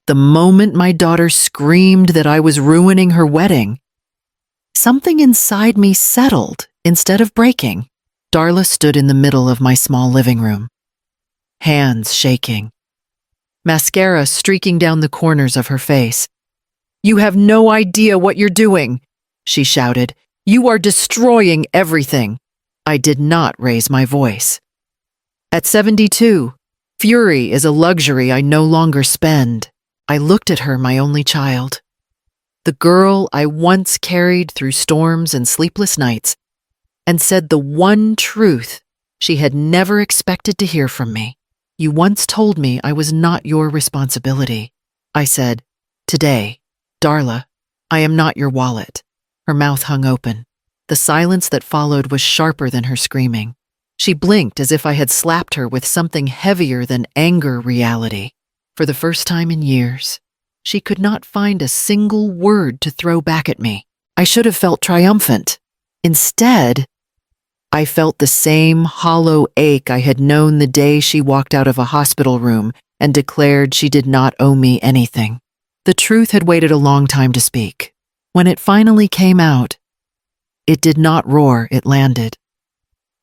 The moment my daughter screamed that I was ruining her wedding, something inside me settled instead of breaking. Darla stood in the middle of my small living room, hands shaking, mascara streaking down the corners of her face. "You have no idea what you're doing," she shouted. "You are destroying everything." I did not raise my voice. At 72, fury is a luxury I no longer spend. I looked at her, my only child, the girl I once carried through storms and sleepless nights, and said the one truth she had never expected to hear from me. "You once told me I was not your responsibility." I said, "Today, Darla, I am not your wallet." Her mouth hung open. The silence that followed was sharper than her screaming. She blinked as if I had slapped her with something heavier than anger reality. For the first time in years, she could not find a single word to throw back at me. I should have felt triumphant. Instead, I felt the same hollow ache I had known the day she walked out of a hospital room and declared she did not owe me anything. The truth had waited a long time to speak. When it finally came out, it did not roar, it landed.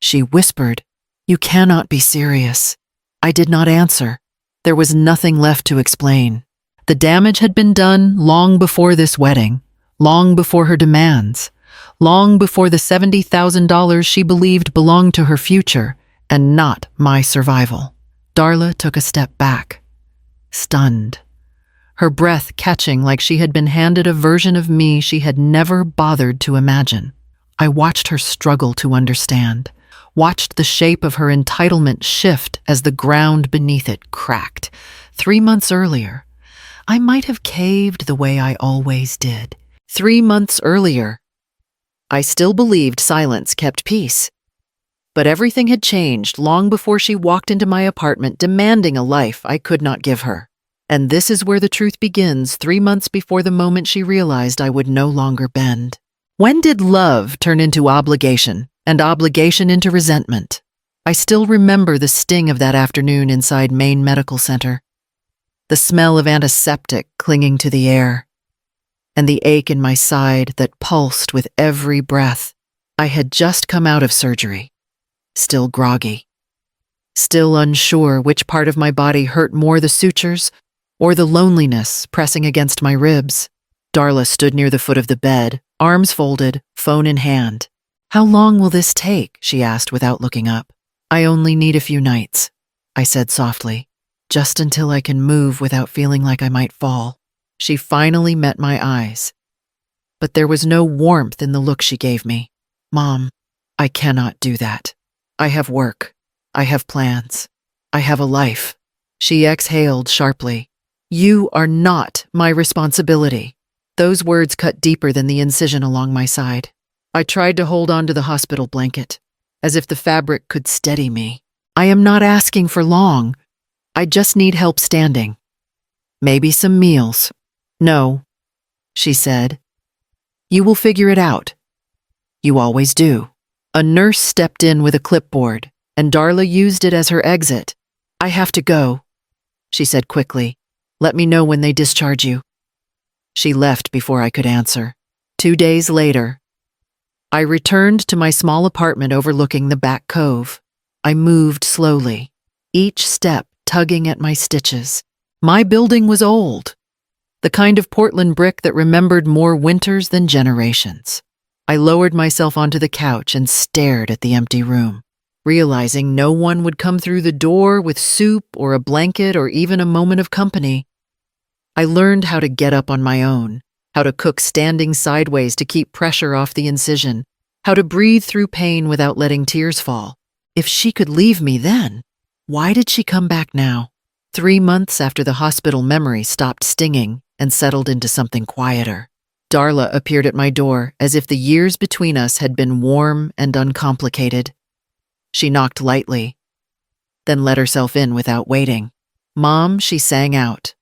She whispered, "You cannot be serious." I did not answer. There was nothing left to explain. The damage had been done long before this wedding, long before her demands, long before the $70,000 she believed belonged to her future and not my survival. Darla took a step back, stunned, her breath catching like she had been handed a version of me she had never bothered to imagine. I watched her struggle to understand, watched the shape of her entitlement shift as the ground beneath it cracked. 3 months earlier, I might have caved the way I always did. 3 months earlier, I still believed silence kept peace. But everything had changed long before she walked into my apartment demanding a life I could not give her. And this is where the truth begins, 3 months before the moment she realized I would no longer bend. When did love turn into obligation, and obligation into resentment? I still remember the sting of that afternoon inside Maine Medical Center, the smell of antiseptic clinging to the air, and the ache in my side that pulsed with every breath. I had just come out of surgery, still groggy, still unsure which part of my body hurt more, the sutures or the loneliness pressing against my ribs. Darla stood near the foot of the bed, arms folded, phone in hand. "How long will this take?" she asked without looking up. "I only need a few nights," I said softly, "just until I can move without feeling like I might fall." She finally met my eyes, but there was no warmth in the look she gave me. "Mom, I cannot do that. I have work. I have plans. I have a life." She exhaled sharply. "You are not my responsibility." Those words cut deeper than the incision along my side. I tried to hold on to the hospital blanket, as if the fabric could steady me. "I am not asking for long. I just need help standing. Maybe some meals." "No," she said. "You will figure it out. You always do." A nurse stepped in with a clipboard, and Darla used it as her exit. "I have to go," she said quickly. "Let me know when they discharge you." She left before I could answer. 2 days later, I returned to my small apartment overlooking the back cove. I moved slowly, each step tugging at my stitches. My building was old, the kind of Portland brick that remembered more winters than generations. I lowered myself onto the couch and stared at the empty room, realizing no one would come through the door with soup or a blanket or even a moment of company. I learned how to get up on my own, how to cook standing sideways to keep pressure off the incision, how to breathe through pain without letting tears fall. If she could leave me then, why did she come back now? 3 months after the hospital memory stopped stinging and settled into something quieter, Darla appeared at my door as if the years between us had been warm and uncomplicated. She knocked lightly, then let herself in without waiting. "Mom," she sang out,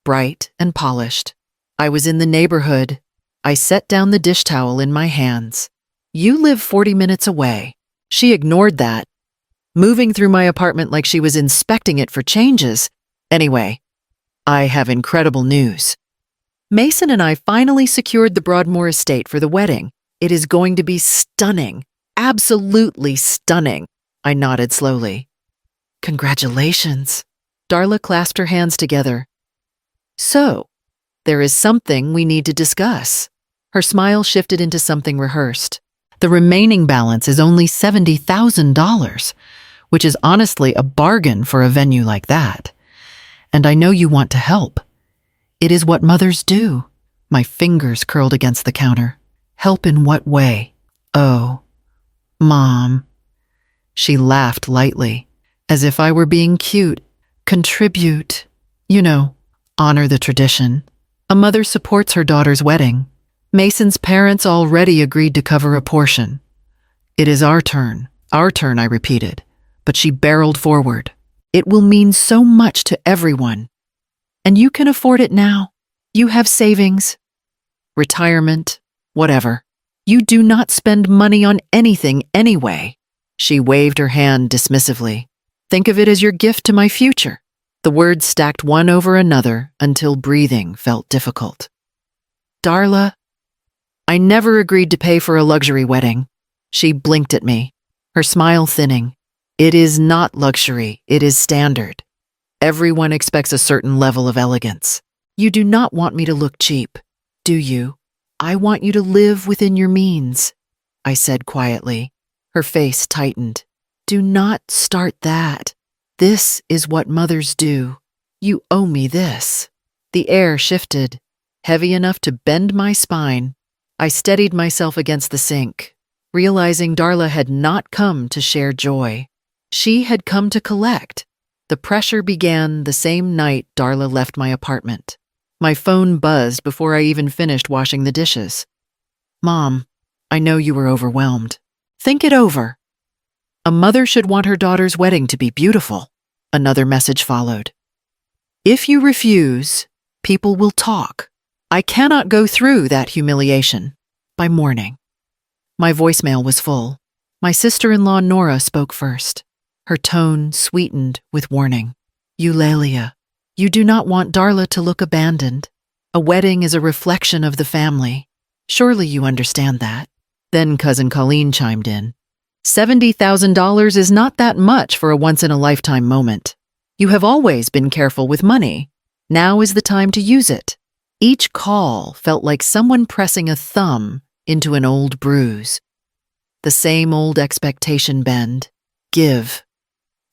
bright and polished. I was in the neighborhood. I set down the dish towel in my hands. "You live 40 minutes away." She ignored that, moving through my apartment like she was inspecting it for changes. "Anyway, I have incredible news. Mason and I finally secured the Broadmoor estate for the wedding. It is going to be stunning. Absolutely stunning. I nodded slowly. Congratulations. Darla clasped her hands together. So, there is something we need to discuss. Her smile shifted into something rehearsed. The remaining balance is only $70,000, which is honestly a bargain for a venue like that. And I know you want to help. It is what mothers do. My fingers curled against the counter. Help in what way? Oh, Mom. She laughed lightly, as if I were being cute. Contribute. You know, honor the tradition. A mother supports her daughter's wedding. Mason's parents already agreed to cover a portion. It is our turn, I repeated, but she barreled forward. It will mean so much to everyone. And you can afford it now. You have savings, retirement, whatever. You do not spend money on anything anyway. She waved her hand dismissively. Think of it as your gift to my future. The words stacked one over another until breathing felt difficult. Darla, I never agreed to pay for a luxury wedding. She blinked at me, her smile thinning. It is not luxury, it is standard. Everyone expects a certain level of elegance. You do not want me to look cheap, do you? I want you to live within your means, I said quietly. Her face tightened. Do not start that. This is what mothers do. You owe me this. The air shifted, heavy enough to bend my spine. I steadied myself against the sink, realizing Darla had not come to share joy. She had come to collect. The pressure began the same night Darla left my apartment. My phone buzzed before I even finished washing the dishes. Mom, I know you were overwhelmed. Think it over. A mother should want her daughter's wedding to be beautiful. Another message followed. If you refuse, people will talk. I cannot go through that humiliation. By morning. My voicemail was full. My sister-in-law Nora spoke first. Her tone sweetened with warning. Eulalia, you do not want Darla to look abandoned. A wedding is a reflection of the family. Surely you understand that. Then Cousin Colleen chimed in. $70,000 is not that much for a once-in-a-lifetime moment. You have always been careful with money. Now is the time to use it. Each call felt like someone pressing a thumb into an old bruise. The same old expectation bend. Give.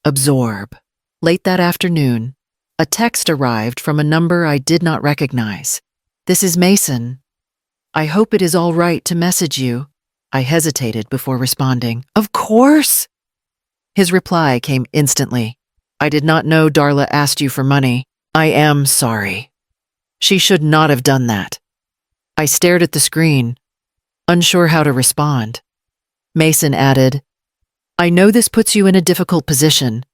Absorb. Late that afternoon, a text arrived from a number I did not recognize. This is Mason. I hope it is all right to message you. I hesitated before responding. Of course. His reply came instantly. I did not know Darla asked you for money. I am sorry. She should not have done that. I stared at the screen, unsure how to respond. Mason added, I know this puts you in a difficult position.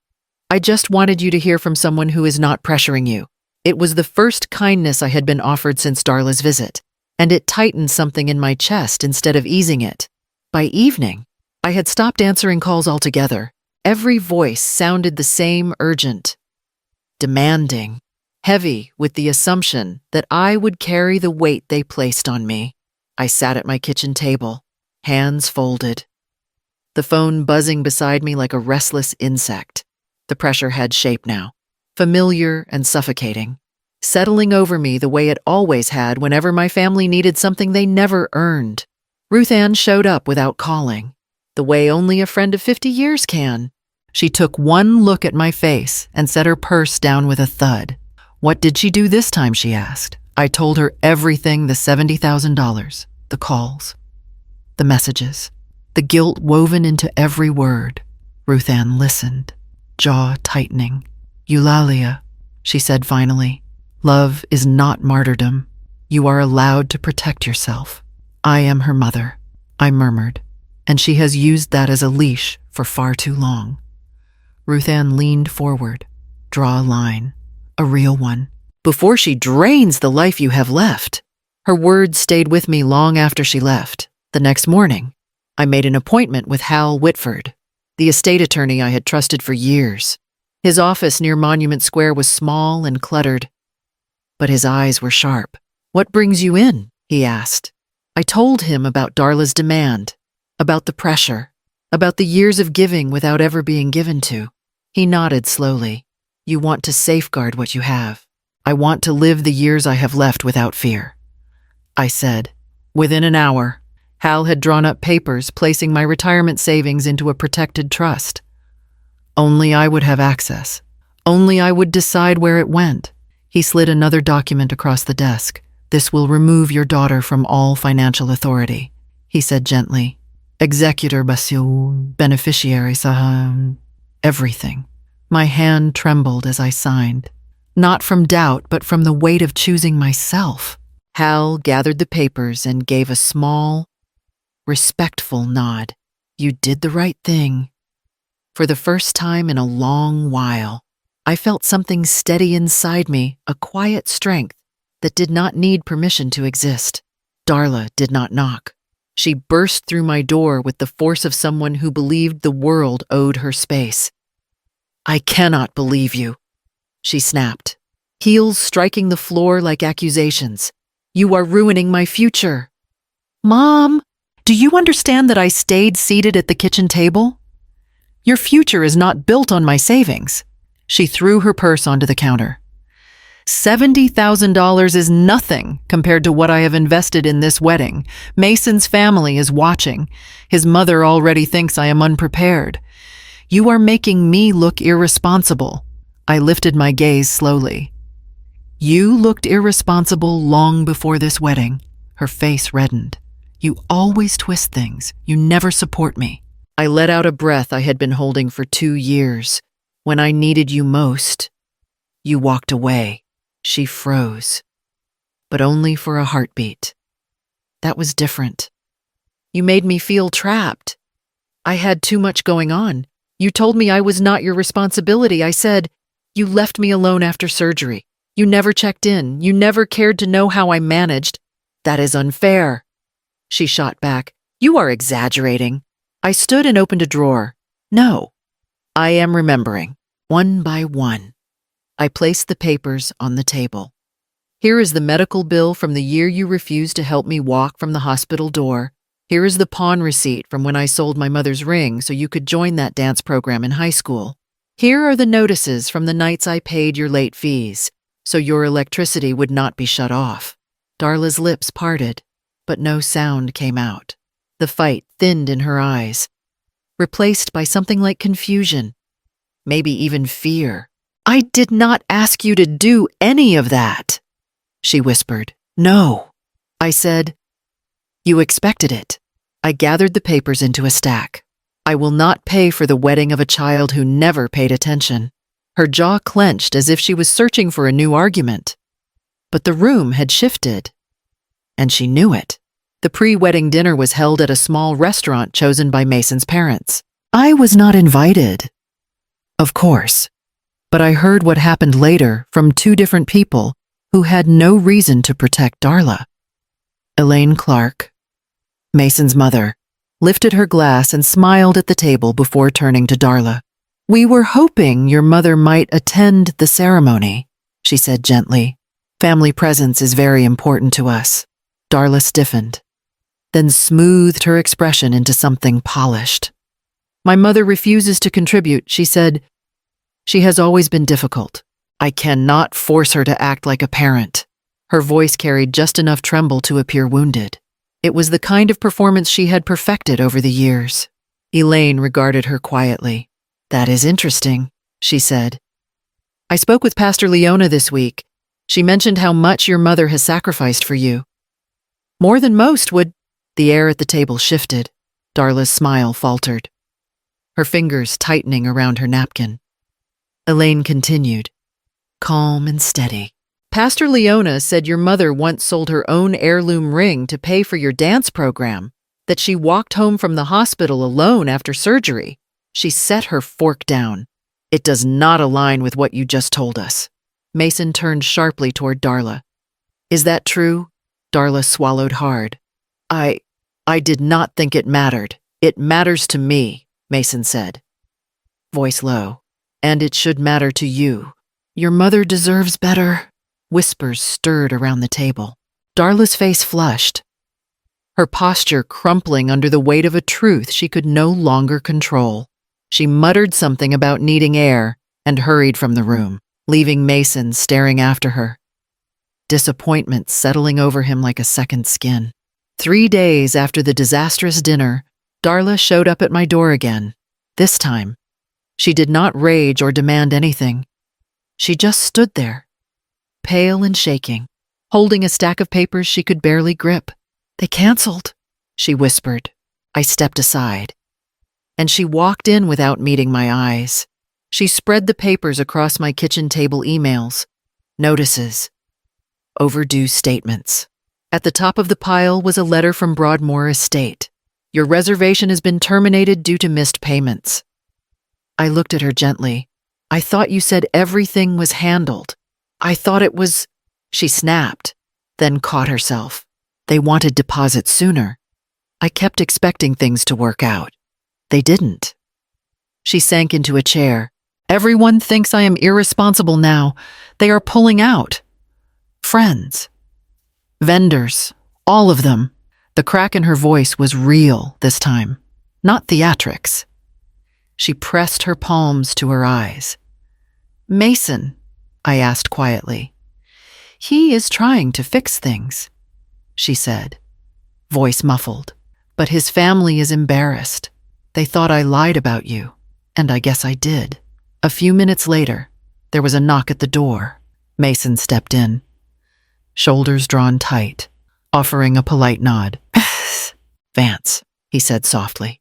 I just wanted you to hear from someone who is not pressuring you. It was the first kindness I had been offered since Darla's visit, and it tightened something in my chest instead of easing it. By evening, I had stopped answering calls altogether. Every voice sounded the same, urgent, demanding, heavy with the assumption that I would carry the weight they placed on me. I sat at my kitchen table, hands folded, the phone buzzing beside me like a restless insect. The pressure had shape now, familiar and suffocating, settling over me the way it always had whenever my family needed something they never earned. Ruth Ann showed up without calling, the way only a friend of 50 years can. She took one look at my face and set her purse down with a thud. What did she do this time, she asked. I told her everything, the $70,000, the calls, the messages, the guilt woven into every word. Ruth Ann listened, jaw tightening. Eulalia, she said finally, love is not martyrdom. You are allowed to protect yourself. I am her mother, I murmured, and she has used that as a leash for far too long. Ruth Ann leaned forward. Draw a line, a real one, before she drains the life you have left. Her words stayed with me long after she left. The next morning, I made an appointment with Hal Whitford, the estate attorney I had trusted for years. His office near Monument Square was small and cluttered. but his eyes were sharp. "What brings you in?" he asked. I told him about Darla's demand, about the pressure, about the years of giving without ever being given to. He nodded slowly. "You want to safeguard what you have. I want to live the years I have left without fear," I said. Within an hour, Hal had drawn up papers placing my retirement savings into a protected trust. Only I would have access. Only I would decide where it went. He slid another document across the desk. "This will remove your daughter from all financial authority," he said gently. "Executor basil, beneficiary saham, everything." My hand trembled as I signed. Not from doubt, but from the weight of choosing myself. Hal gathered the papers and gave a small, respectful nod. "You did the right thing." For the first time in a long while, I felt something steady inside me, a quiet strength that did not need permission to exist. Darla did not knock. She burst through my door with the force of someone who believed the world owed her space. "I cannot believe you," she snapped, heels striking the floor like accusations. "You are ruining my future." "Mom, do you understand that I stayed seated at the kitchen table? Your future is not built on my savings." She threw her purse onto the counter. $70,000 is nothing compared to what I have invested in this wedding. Mason's family is watching. His mother already thinks I am unprepared. You are making me look irresponsible. I lifted my gaze slowly. You looked irresponsible long before this wedding. Her face reddened. You always twist things. You never support me. I let out a breath I had been holding for 2 years. When I needed you most, you walked away. She froze, but only for a heartbeat. That was different. You made me feel trapped. I had too much going on. You told me I was not your responsibility. I said, you left me alone after surgery. You never checked in. You never cared to know how I managed. That is unfair. She shot back. You are exaggerating. I stood and opened a drawer. No, I am remembering. One by one, I placed the papers on the table. Here is the medical bill from the year you refused to help me walk from the hospital door. Here is the pawn receipt from when I sold my mother's ring so you could join that dance program in high school. Here are the notices from the nights I paid your late fees, so your electricity would not be shut off. Darla's lips parted, but no sound came out. The fight thinned in her eyes, replaced by something like confusion, maybe even fear. I did not ask you to do any of that, she whispered. No, I said. You expected it. I gathered the papers into a stack. I will not pay for the wedding of a child who never paid attention. Her jaw clenched as if she was searching for a new argument. But the room had shifted, and she knew it. The pre-wedding dinner was held at a small restaurant chosen by Mason's parents. I was not invited, of course, but I heard what happened later from 2 different people who had no reason to protect Darla. Elaine Clark, Mason's mother, lifted her glass and smiled at the table before turning to Darla. We were hoping your mother might attend the ceremony, she said gently. Family presence is very important to us. Darla stiffened, then smoothed her expression into something polished. My mother refuses to contribute, she said. She has always been difficult. I cannot force her to act like a parent. Her voice carried just enough tremble to appear wounded. It was the kind of performance she had perfected over the years. Elaine regarded her quietly. That is interesting, she said. I spoke with Pastor Leona this week. She mentioned how much your mother has sacrificed for you. More than most would. The air at the table shifted. Darla's smile faltered, her fingers tightening around her napkin. Elaine continued, calm and steady. Pastor Leona said your mother once sold her own heirloom ring to pay for your dance program, that she walked home from the hospital alone after surgery. She set her fork down. It does not align with what you just told us. Mason turned sharply toward Darla. Is that true? Darla swallowed hard. I did not think it mattered. It matters to me, Mason said, voice low. And it should matter to you. Your mother deserves better. Whispers stirred around the table. Darla's face flushed, her posture crumpling under the weight of a truth she could no longer control. She muttered something about needing air and hurried from the room, leaving Mason staring after her, disappointment settling over him like a second skin. 3 days after the disastrous dinner, Darla showed up at my door again. This time, she did not rage or demand anything. She just stood there, pale and shaking, holding a stack of papers she could barely grip. "They canceled," she whispered. I stepped aside, and she walked in without meeting my eyes. She spread the papers across my kitchen table emails, notices, overdue statements. At the top of the pile was a letter from Broadmoor Estate. "Your reservation has been terminated due to missed payments." I looked at her gently. "I thought you said everything was handled. I thought it was—" She snapped, then caught herself. "They wanted deposits sooner. I kept expecting things to work out. They didn't." She sank into a chair. "Everyone thinks I am irresponsible now. They are pulling out. Friends, vendors, all of them." The crack in her voice was real this time, not theatrics. She pressed her palms to her eyes. "Mason," I asked quietly. "He is trying to fix things," she said, voice muffled. "But his family is embarrassed. They thought I lied about you, and I guess I did." A few minutes later, there was a knock at the door. Mason stepped in, shoulders drawn tight, offering a polite nod. "Vance," he said softly.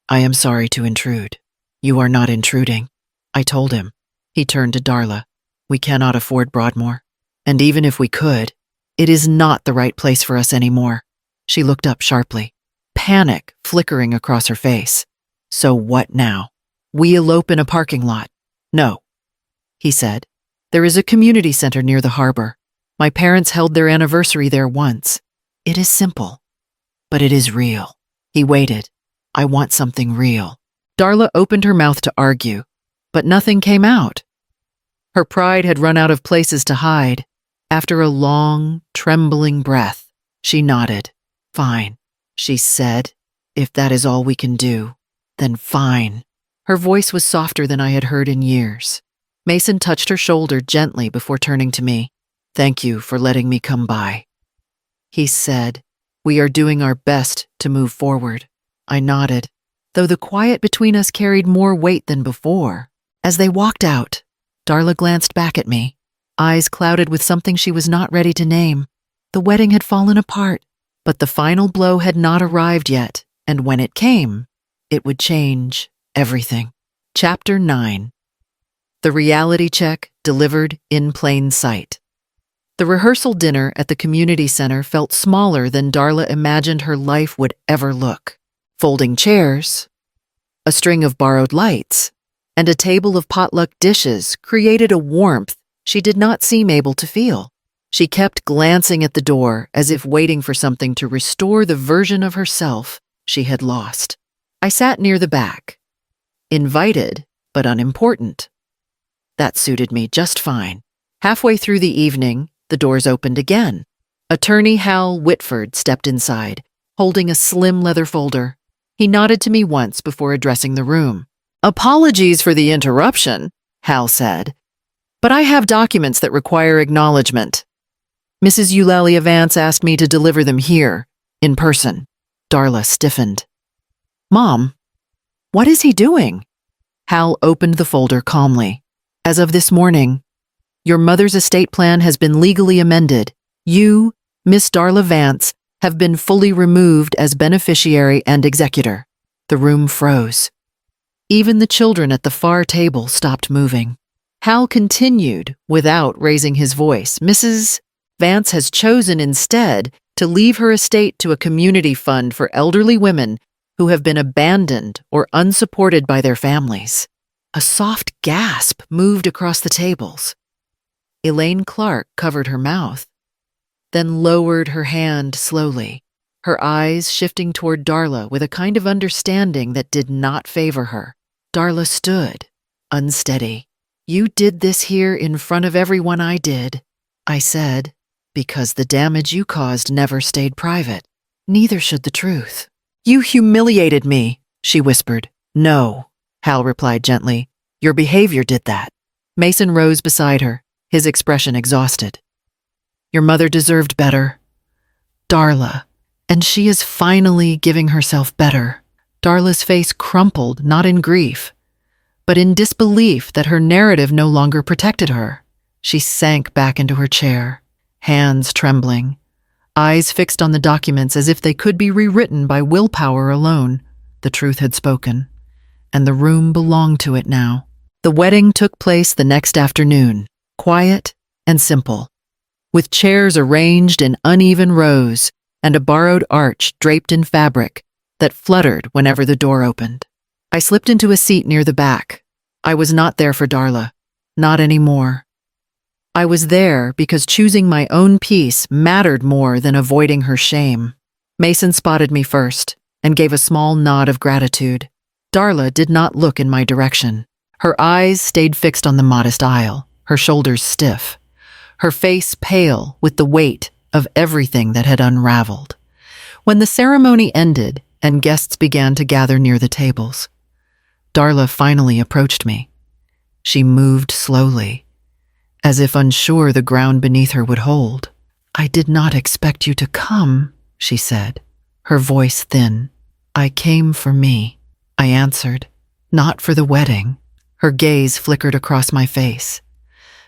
"I am sorry to intrude." "You are not intruding," I told him. He turned to Darla. "We cannot afford Broadmoor. And even if we could, it is not the right place for us anymore." She looked up sharply, panic flickering across her face. "So what now? We elope in a parking lot?" "No," he said. "There is a community center near the harbor. My parents held their anniversary there once. It is simple, but it is real." He waited. "I want something real." Darla opened her mouth to argue, but nothing came out. Her pride had run out of places to hide. After a long, trembling breath, she nodded. "Fine," she said. "If that is all we can do, then fine." Her voice was softer than I had heard in years. Mason touched her shoulder gently before turning to me. "Thank you for letting me come by," he said. "We are doing our best to move forward." I nodded, though the quiet between us carried more weight than before. As they walked out, Darla glanced back at me, eyes clouded with something she was not ready to name. The wedding had fallen apart, but the final blow had not arrived yet, and when it came, it would change everything. Chapter 9. The reality check delivered in plain sight. The rehearsal dinner at the community center felt smaller than Darla imagined her life would ever look. Folding chairs, a string of borrowed lights, and a table of potluck dishes created a warmth she did not seem able to feel. She kept glancing at the door as if waiting for something to restore the version of herself she had lost. I sat near the back, invited but unimportant. That suited me just fine. Halfway through the evening, the doors opened again. Attorney Hal Whitford stepped inside, holding a slim leather folder. He nodded to me once before addressing the room. "Apologies for the interruption," Hal said, "but I have documents that require acknowledgement. Mrs. Eulalia Vance asked me to deliver them here, in person." Darla stiffened. "Mom, what is he doing?" Hal opened the folder calmly. "As of this morning, your mother's estate plan has been legally amended. You, Miss Darla Vance, have been fully removed as beneficiary and executor." The room froze. Even the children at the far table stopped moving. Hal continued, without raising his voice. "Mrs. Vance has chosen instead to leave her estate to a community fund for elderly women who have been abandoned or unsupported by their families." A soft gasp moved across the tables. Elaine Clark covered her mouth, then lowered her hand slowly, her eyes shifting toward Darla with a kind of understanding that did not favor her. Darla stood, unsteady. "You did this here in front of everyone. I did." I said, because the damage you caused never stayed private. Neither should the truth. You humiliated me, she whispered. No, Hal replied gently. Your behavior did that. Mason rose beside her, his expression exhausted. Your mother deserved better. Darla. And she is finally giving herself better. Darla's face crumpled, not in grief, but in disbelief that her narrative no longer protected her. She sank back into her chair, hands trembling, eyes fixed on the documents as if they could be rewritten by willpower alone. The truth had spoken, and the room belonged to it now. The wedding took place the next afternoon, quiet and simple, with chairs arranged in uneven rows and a borrowed arch draped in fabric that fluttered whenever the door opened. I slipped into a seat near the back. I was not there for Darla, not anymore. I was there because choosing my own peace mattered more than avoiding her shame. Mason spotted me first and gave a small nod of gratitude. Darla did not look in my direction. Her eyes stayed fixed on the modest aisle, her shoulders stiff, her face pale with the weight of everything that had unraveled. When the ceremony ended and guests began to gather near the tables, Darla finally approached me. She moved slowly, as if unsure the ground beneath her would hold. I did not expect you to come, she said, her voice thin. I came for me, I answered, not for the wedding. Her gaze flickered across my face,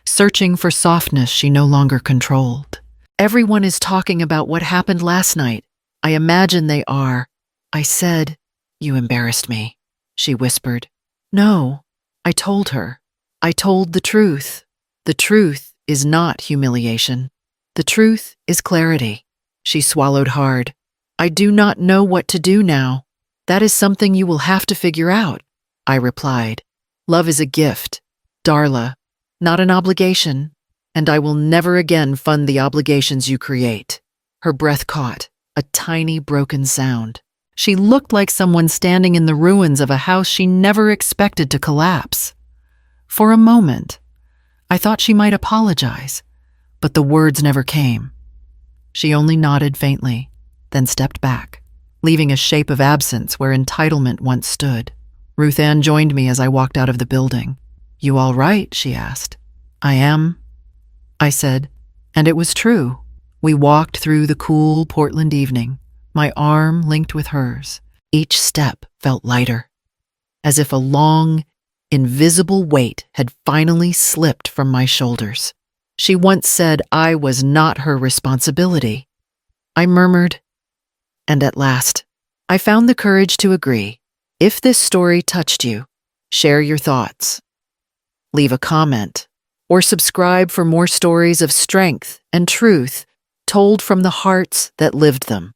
searching for softness she no longer controlled. Everyone is talking about what happened last night. I imagine they are. I said, you embarrassed me, she whispered. No, I told her. I told the truth. The truth is not humiliation. The truth is clarity. She swallowed hard. I do not know what to do now. That is something you will have to figure out, I replied. Love is a gift, Darla, not an obligation, and I will never again fund the obligations you create. Her breath caught, a tiny broken sound. She looked like someone standing in the ruins of a house she never expected to collapse. For a moment, I thought she might apologize, but the words never came. She only nodded faintly, then stepped back, leaving a shape of absence where entitlement once stood. Ruth Ann joined me as I walked out of the building. You all right? She asked. I am, I said, and it was true. We walked through the cool Portland evening, my arm linked with hers. Each step felt lighter, as if a long, invisible weight had finally slipped from my shoulders. She once said I was not her responsibility. I murmured, and at last, I found the courage to agree. If this story touched you, share your thoughts, leave a comment, or subscribe for more stories of strength and truth told from the hearts that lived them.